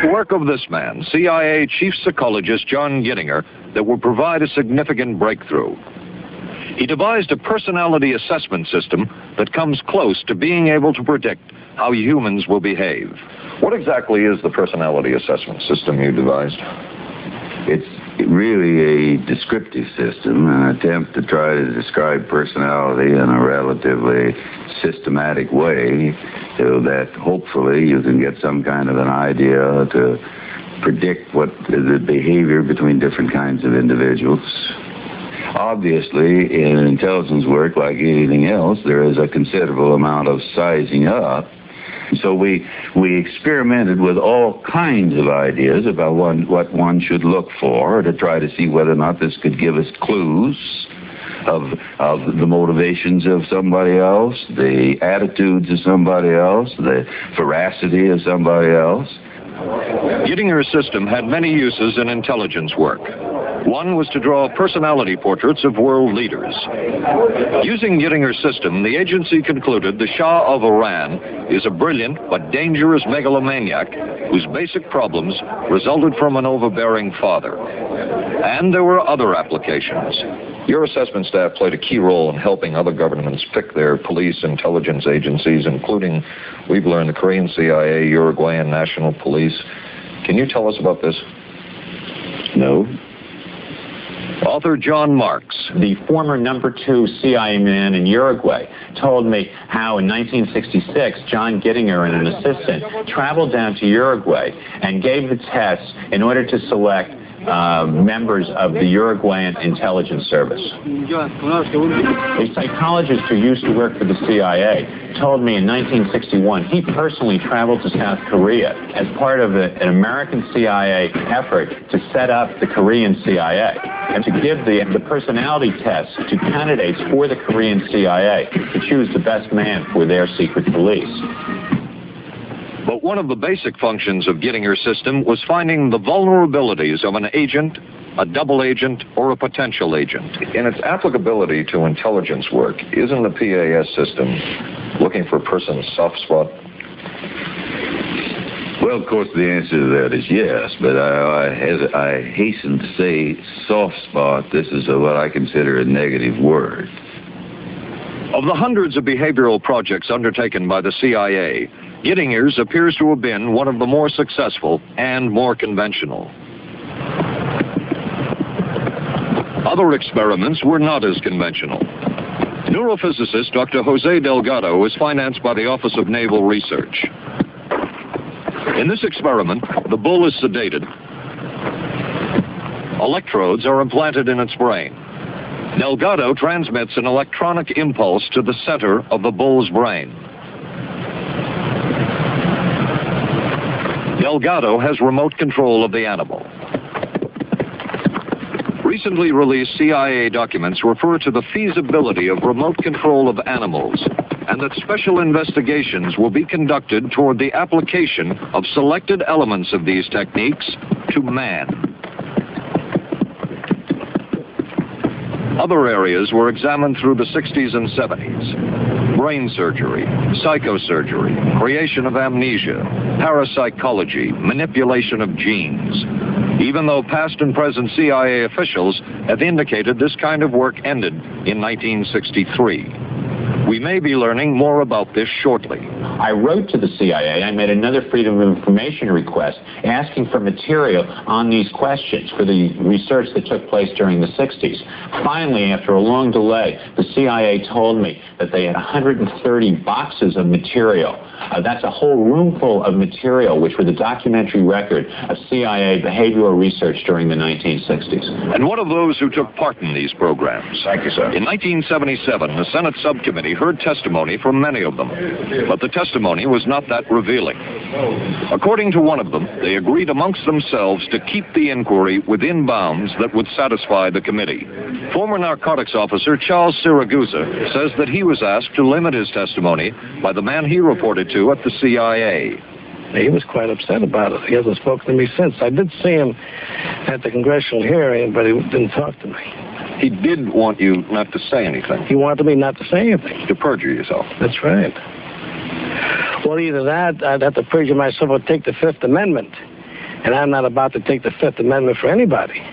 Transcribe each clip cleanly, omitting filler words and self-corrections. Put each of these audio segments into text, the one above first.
The work of this man, CIA Chief Psychologist John Gittinger, that will provide a significant breakthrough. He devised a personality assessment system that comes close to being able to predict how humans will behave. What exactly is the personality assessment system you devised? It's really a descriptive system, an attempt to try to describe personality in a relatively systematic way so that hopefully you can get some kind of an idea to predict what the behavior between different kinds of individuals. Obviously, in intelligence work, like anything else, there is a considerable amount of sizing up. So we experimented with all kinds of ideas about what one should look for to try to see whether or not this could give us clues of the motivations of somebody else, the attitudes of somebody else, the veracity of somebody else. Gittinger's system had many uses in intelligence work. One was to draw personality portraits of world leaders. Using Gittinger's system, the agency concluded the Shah of Iran is a brilliant but dangerous megalomaniac whose basic problems resulted from an overbearing father. And there were other applications. Your assessment staff played a key role in helping other governments pick their police intelligence agencies, including, we've learned, the Korean CIA, Uruguayan National Police. Can you tell us about this? No. Author John Marks, the former #2 CIA man in Uruguay, told me how in 1966 John Gittinger and an assistant traveled down to Uruguay and gave the tests in order to select members of the Uruguayan intelligence service. A psychologist who used to work for the CIA told me in 1961 he personally traveled to South Korea as part of an American CIA effort to set up the Korean CIA and to give the personality tests to candidates for the Korean CIA to choose the best man for their secret police. But one of the basic functions of Gittinger's system was finding the vulnerabilities of an agent, a double agent, or a potential agent. In its applicability to intelligence work, isn't the PAS system looking for a person's soft spot? Well, of course, the answer to that is yes, but I hasten to say soft spot. This is what I consider a negative word. Of the hundreds of behavioral projects undertaken by the CIA, Gittinger's appears to have been one of the more successful and more conventional. Other experiments were not as conventional. Neurophysicist Dr. Jose Delgado is financed by the Office of Naval Research. In this experiment, the bull is sedated. Electrodes are implanted in its brain. Delgado transmits an electronic impulse to the center of the bull's brain. Delgado has remote control of the animal. Recently released CIA documents refer to the feasibility of remote control of animals and that special investigations will be conducted toward the application of selected elements of these techniques to man. Other areas were examined through the 60s and 70s. Brain surgery, psychosurgery, creation of amnesia, parapsychology, manipulation of genes. Even though past and present CIA officials have indicated this kind of work ended in 1963. We may be learning more about this shortly. I wrote to the CIA. I made another Freedom of Information request asking for material on these questions for the research that took place during the 60s. Finally, after a long delay, the CIA told me that they had 130 boxes of material. That's a whole room full of material, which were the documentary record of CIA behavioral research during the 1960s. And one of those who took part in these programs. Thank you, sir. In 1977, the Senate subcommittee heard testimony from many of them, but the testimony was not that revealing. According to one of them, they agreed amongst themselves to keep the inquiry within bounds that would satisfy the committee. Former narcotics officer Charles Siragusa says that he was asked to limit his testimony by the man he reported to at the CIA. He was quite upset about it. He hasn't spoken to me since. I did see him at the congressional hearing, but he didn't talk to me. He did want you not to say anything. He wanted me not to say anything. To perjure yourself. That's right. Well, either that, I'd have to perjure myself or take the Fifth Amendment. And I'm not about to take the Fifth Amendment for anybody.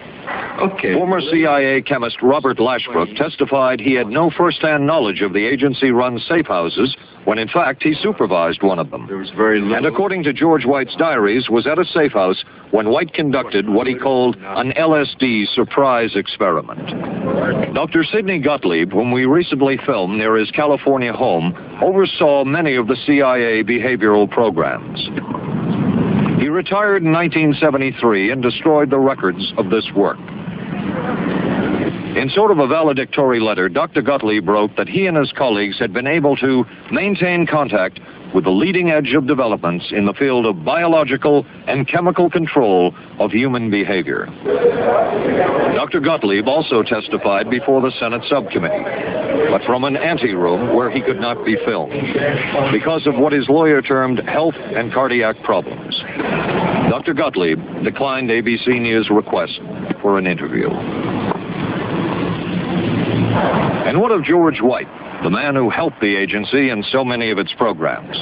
Okay. Former CIA chemist Robert Lashbrook testified he had no first-hand knowledge of the agency-run safe houses when, in fact, he supervised one of them. There was very little. And according to George White's diaries, was at a safe house when White conducted what he called an LSD surprise experiment. Dr. Sidney Gottlieb, whom we recently filmed near his California home, oversaw many of the CIA behavioral programs. He retired in 1973 and destroyed the records of this work. In sort of a valedictory letter, Dr. Gottlieb wrote that he and his colleagues had been able to maintain contact with the leading edge of developments in the field of biological and chemical control of human behavior. Dr. Gottlieb also testified before the Senate subcommittee, but from an anteroom where he could not be filmed because of what his lawyer termed health and cardiac problems. Dr. Gottlieb declined ABC News' request for an interview. And what of George White, the man who helped the agency in so many of its programs?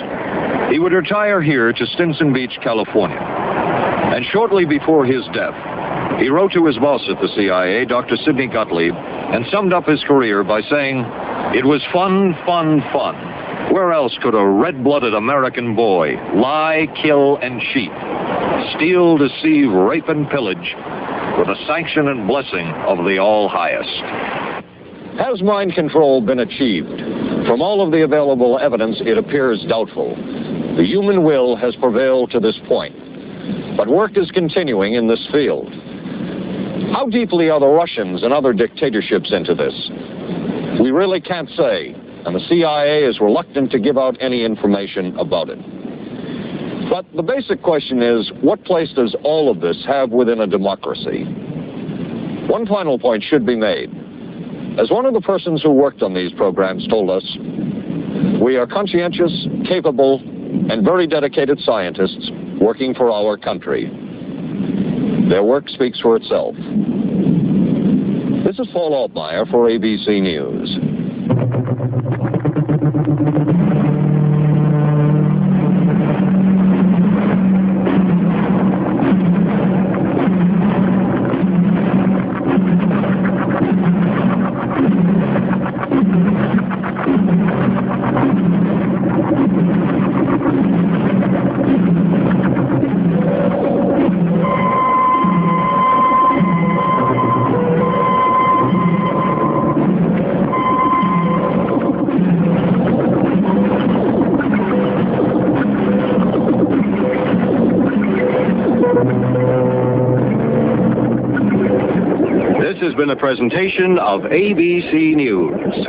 He would retire here to Stinson Beach, California. And shortly before his death, he wrote to his boss at the CIA, Dr. Sidney Gottlieb, and summed up his career by saying, "It was fun, fun, fun. Where else could a red-blooded American boy lie, kill, and cheat, steal, deceive, rape, and pillage with the sanction and blessing of the All-Highest?" Has mind control been achieved? From all of the available evidence, it appears doubtful. The human will has prevailed to this point. But work is continuing in this field. How deeply are the Russians and other dictatorships into this? We really can't say, and the CIA is reluctant to give out any information about it. But the basic question is, what place does all of this have within a democracy? One final point should be made. As one of the persons who worked on these programs told us, we are conscientious, capable, and very dedicated scientists working for our country. Their work speaks for itself. This is Paul Altmaier for ABC News. This has been a presentation of ABC News.